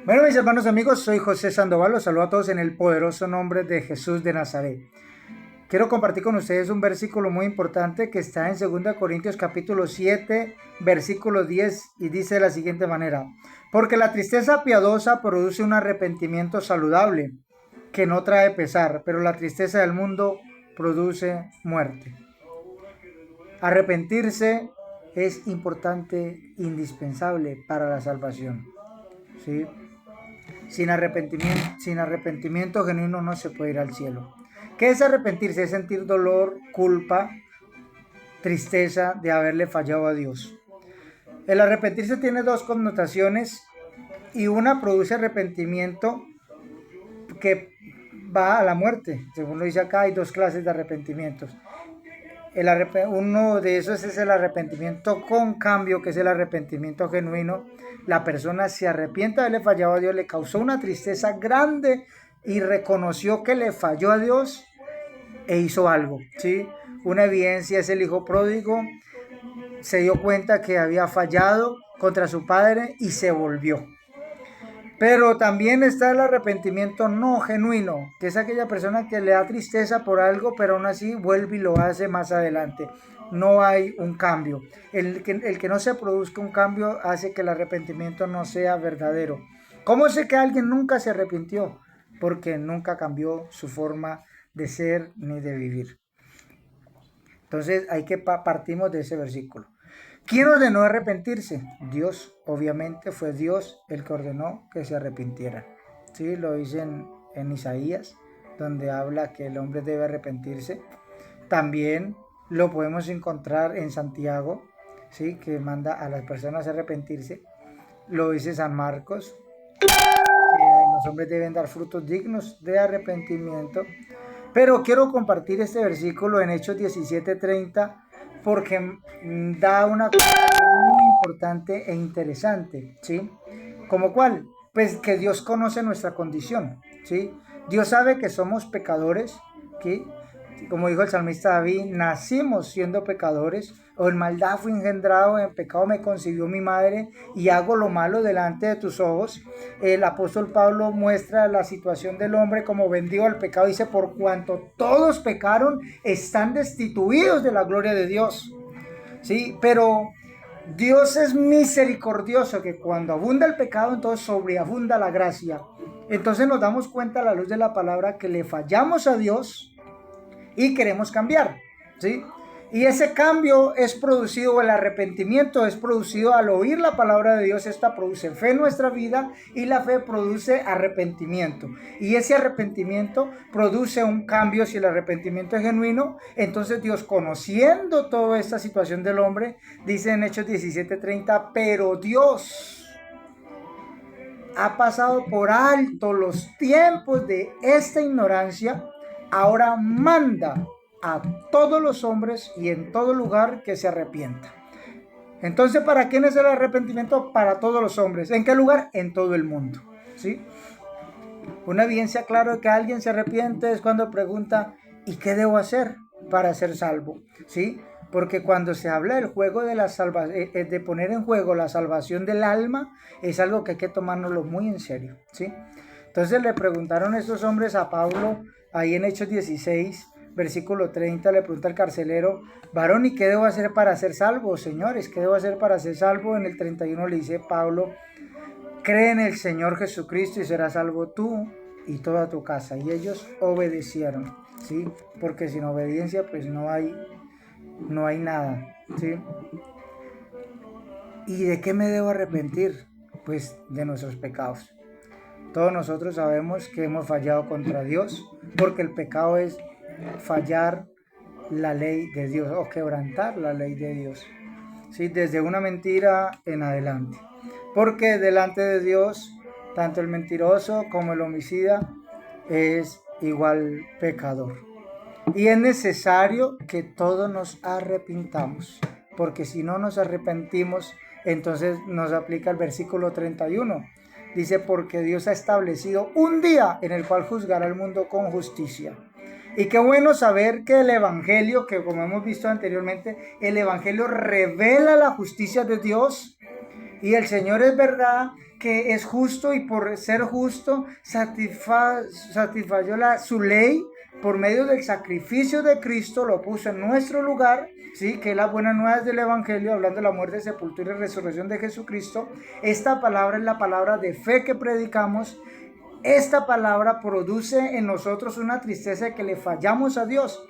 Bueno, mis hermanos amigos, soy José Sandoval, los saludo a todos en el poderoso nombre de Jesús de Nazaret. Quiero compartir con ustedes un versículo muy importante que está en 2 Corintios capítulo 7, versículo 10 y dice de la siguiente manera: porque la tristeza piadosa produce un arrepentimiento saludable que no trae pesar, pero la tristeza del mundo produce muerte. Arrepentirse es importante, indispensable para la salvación, ¿sí? Sin arrepentimiento genuino no se puede ir al cielo. ¿Qué es arrepentirse? Es sentir dolor, culpa, tristeza de haberle fallado a Dios. El arrepentirse tiene dos connotaciones y una produce arrepentimiento que va a la muerte. Según lo dice acá, hay dos clases de arrepentimientos. Uno de esos es el arrepentimiento con cambio, que es el arrepentimiento genuino. La persona se arrepiente de haberle fallado a Dios, le causó una tristeza grande y reconoció que le falló a Dios e hizo algo, ¿sí? Una evidencia es el hijo pródigo, se dio cuenta que había fallado contra su padre y se volvió. Pero también está el arrepentimiento no genuino, que es aquella persona que le da tristeza por algo, pero aún así vuelve y lo hace más adelante. No hay un cambio. El que no se produzca un cambio hace que el arrepentimiento no sea verdadero. ¿Cómo sé que alguien nunca se arrepintió? Porque nunca cambió su forma de ser ni de vivir. Entonces partimos de ese versículo. ¿Quién ordenó arrepentirse? Dios, obviamente fue Dios el que ordenó que se arrepintiera. Sí, lo dice en Isaías, donde habla que el hombre debe arrepentirse. También lo podemos encontrar en Santiago, sí, que manda a las personas a arrepentirse. Lo dice San Marcos, que los hombres deben dar frutos dignos de arrepentimiento. Pero quiero compartir este versículo en Hechos 17:30 porque da una cosa muy importante e interesante, ¿sí? ¿Como cuál? Pues que Dios conoce nuestra condición, ¿sí? Dios sabe que somos pecadores, ¿sí? Como dijo el salmista David, nacimos siendo pecadores, o en maldad fui engendrado, en pecado me concibió mi madre, y hago lo malo delante de tus ojos. El apóstol Pablo muestra la situación del hombre como vendido al pecado, dice, por cuanto todos pecaron, están destituidos de la gloria de Dios, ¿sí? Pero Dios es misericordioso, que cuando abunda el pecado, entonces sobreabunda la gracia. Entonces nos damos cuenta a la luz de la palabra que le fallamos a Dios y queremos cambiar, ¿sí? Y ese cambio es producido, el arrepentimiento es producido al oír la palabra de Dios. Esta produce fe en nuestra vida y la fe produce arrepentimiento. Y ese arrepentimiento produce un cambio. Si el arrepentimiento es genuino, entonces Dios, conociendo toda esta situación del hombre, dice en Hechos 17:30, pero Dios ha pasado por alto los tiempos de esta ignorancia, ahora manda a todos los hombres y en todo lugar que se arrepientan. Entonces, ¿para quién es el arrepentimiento? Para todos los hombres. ¿En qué lugar? En todo el mundo, ¿sí? Una evidencia clara de que alguien se arrepiente es cuando pregunta, ¿y qué debo hacer para ser salvo? ¿Sí? Porque cuando se habla del juego de de poner en juego la salvación del alma, es algo que hay que tomárnoslo muy en serio, ¿sí? Entonces le preguntaron estos hombres a Pablo, ahí en Hechos 16, versículo 30, le pregunta al carcelero, varón, ¿y qué debo hacer para ser salvo? Señores, ¿qué debo hacer para ser salvo? En el 31 le dice Pablo, cree en el Señor Jesucristo y serás salvo tú y toda tu casa. Y ellos obedecieron, ¿sí? Porque sin obediencia pues no hay nada, ¿sí? ¿Y de qué me debo arrepentir? Pues de nuestros pecados. Todos nosotros sabemos que hemos fallado contra Dios, porque el pecado es fallar la ley de Dios o quebrantar la ley de Dios, ¿sí? Desde una mentira en adelante. Porque delante de Dios, tanto el mentiroso como el homicida es igual pecador. Y es necesario que todos nos arrepintamos, porque si no nos arrepentimos, entonces nos aplica el versículo 31. Dice, porque Dios ha establecido un día en el cual juzgará al mundo con justicia. Y qué bueno saber que el Evangelio, que como hemos visto anteriormente, el Evangelio revela la justicia de Dios Y el Señor es verdad que es justo y por ser justo satisfació su ley por medio del sacrificio de Cristo, lo puso en nuestro lugar, ¿sí? Que es las buenas nuevas del Evangelio, hablando de la muerte, sepultura y resurrección de Jesucristo. Esta palabra es la palabra de fe que predicamos. Esta palabra produce en nosotros una tristeza de que le fallamos a Dios.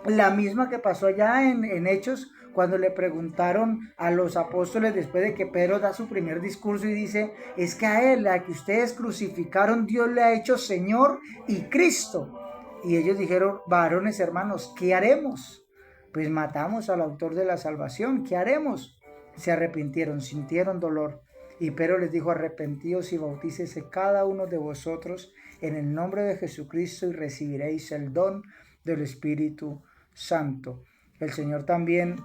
La misma que pasó allá en Hechos, cuando le preguntaron a los apóstoles después de que Pedro da su primer discurso y dice, es que a él, a que ustedes crucificaron, Dios le ha hecho Señor y Cristo. Y ellos dijeron, varones hermanos, ¿qué haremos? Pues matamos al autor de la salvación, ¿qué haremos? Se arrepintieron, sintieron dolor. Y Pedro les dijo, arrepentíos y bautícese cada uno de vosotros en el nombre de Jesucristo y recibiréis el don del Espíritu Santo. El Señor también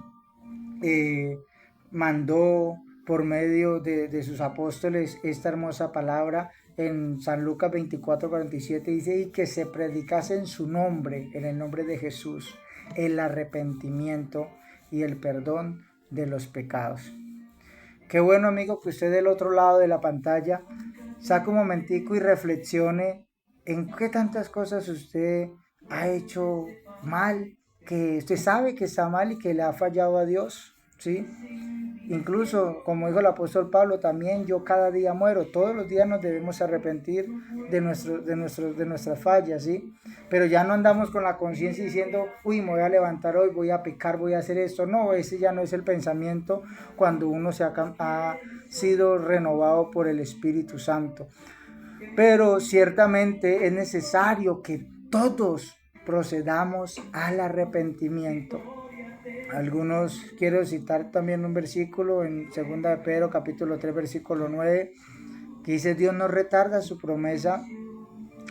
mandó por medio de sus apóstoles esta hermosa palabra en San Lucas 24:47, dice, y que se predicase en su nombre, en el nombre de Jesús, el arrepentimiento y el perdón de los pecados. Qué bueno, amigo, que usted del otro lado de la pantalla saque un momentico y reflexione en qué tantas cosas usted ha hecho mal, que usted sabe que está mal y que le ha fallado a Dios, ¿sí? Incluso, como dijo el apóstol Pablo, también yo cada día muero. Todos los días nos debemos arrepentir de nuestras fallas, ¿sí? Pero ya no andamos con la conciencia diciendo, uy, me voy a levantar hoy, voy a pecar, voy a hacer esto. No, ese ya no es el pensamiento cuando uno ha sido renovado por el Espíritu Santo. Pero ciertamente es necesario que todos procedamos al arrepentimiento. Algunos, quiero citar también un versículo en 2 de Pedro capítulo 3 versículo 9, que dice, Dios no retarda su promesa,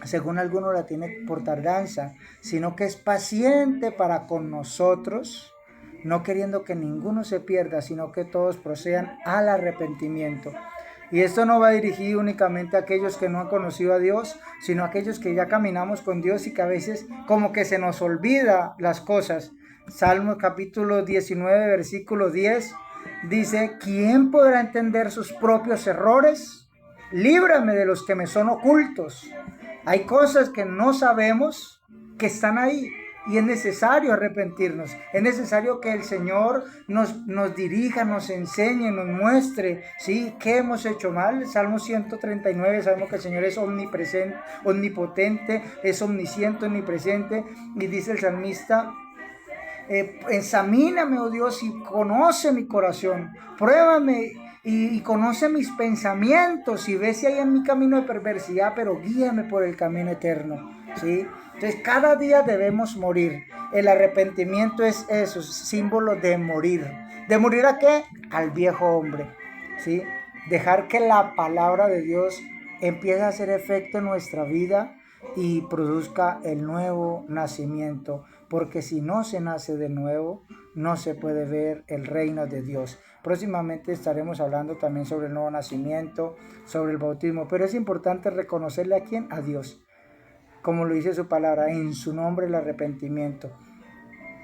según algunos la tiene por tardanza, sino que es paciente para con nosotros, no queriendo que ninguno se pierda, sino que todos procedan al arrepentimiento. Y esto no va dirigido únicamente a aquellos que no han conocido a Dios, sino a aquellos que ya caminamos con Dios y que a veces como que se nos olvida las cosas. Salmo capítulo 19, versículo 10, dice, ¿quién podrá entender sus propios errores? Líbrame de los que me son ocultos. Hay cosas que no sabemos que están ahí y es necesario arrepentirnos. Es necesario que el Señor nos dirija, nos enseñe, nos muestre, ¿sí? ¿Qué hemos hecho mal? Salmo 139, sabemos que el Señor es omnipresente, omnipotente, es omnisciente, omnipresente, y dice el salmista, examíname, oh Dios, y conoce mi corazón, pruébame y conoce mis pensamientos y ve si hay en mi camino de perversidad, pero guíame por el camino eterno, ¿sí? Entonces cada día debemos morir. El arrepentimiento es eso, símbolo de morir. ¿De morir a qué? Al viejo hombre, ¿sí? Dejar que la palabra de Dios empiece a hacer efecto en nuestra vida y produzca el nuevo nacimiento, porque si no se nace de nuevo, no se puede ver el reino de Dios. Próximamente estaremos hablando también sobre el nuevo nacimiento, sobre el bautismo, pero es importante reconocerle a quién, a Dios, como lo dice su palabra, en su nombre el arrepentimiento.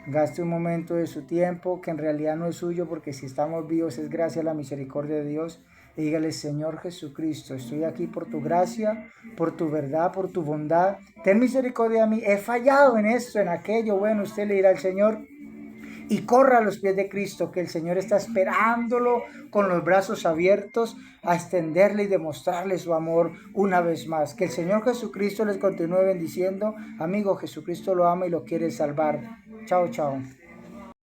Gaste un momento de su tiempo que en realidad no es suyo, porque si estamos vivos es gracias a la misericordia de Dios. Y dígale, Señor Jesucristo, estoy aquí por tu gracia, por tu verdad, por tu bondad. Ten misericordia de mí, he fallado en esto, en aquello. Bueno, usted le dirá al Señor y corra a los pies de Cristo, que el Señor está esperándolo con los brazos abiertos a extenderle y demostrarle su amor una vez más. Que el Señor Jesucristo les continúe bendiciendo. Amigo, Jesucristo lo ama y lo quiere salvar. Chao, chao.